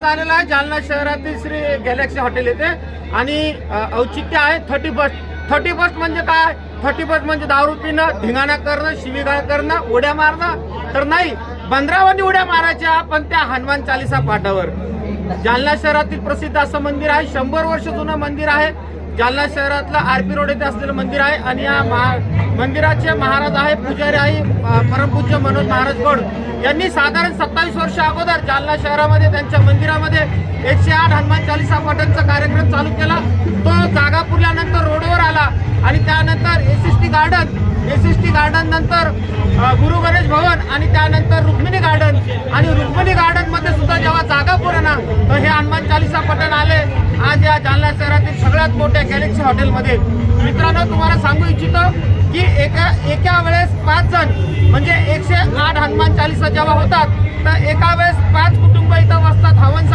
आलेलो आहे जालना शहरातील श्री गॅलेक्सी हॉटेल येथे आणि औचित्य आहे 31 म्हणजे काय? 31 म्हणजे दारू पिणं, धिंगाणा करणं, शिवीगाळ करणं, उड्या मारणं तर नाही, बंदरावानी उड्या मारायच्या पण त्या हनुमान चालीसा पाठावर. जालना शहरातील प्रसिद्ध असं मंदिर आहे, 100 वर्ष जुनं मंदिर आहे. जालना शहरातला आरपी रोड येथे असलेलं मंदिर आहे आणि या मंदिराचे महाराज आहे, पुजारी आहे परमपूज्य मनोज महाराज गौड यांनी साधारण 27 वर्ष अगोदर जालना शहरामध्ये त्यांच्या मंदिरामध्ये 108 हनुमान चालीसा पाठांचा कार्यक्रम चालू केला. तो जागा पुरल्यानंतर रोडवर आला आणि त्यानंतर एसएसटी गार्डन नंतर गुरु गणेश भवन आणि त्यानंतर रुक्मिणी गार्डन आणि रुक्मिणी गार्डन मध्ये सुद्धा जेव्हा जागा पुरेना तर हे हनुमान चालीसा पठण आले आज या जालना शहरातील सगळ्यात मोठ्या गॅलेक्सी हॉटेलमध्ये. मित्रांनो, तुम्हाला सांगू इच्छितो की एका वेळेस 5 जण म्हणजे 108 हनुमान चालीसा जेव्हा होतात तर एका वेळेस 5 कुटुंब इथं बसतात हवन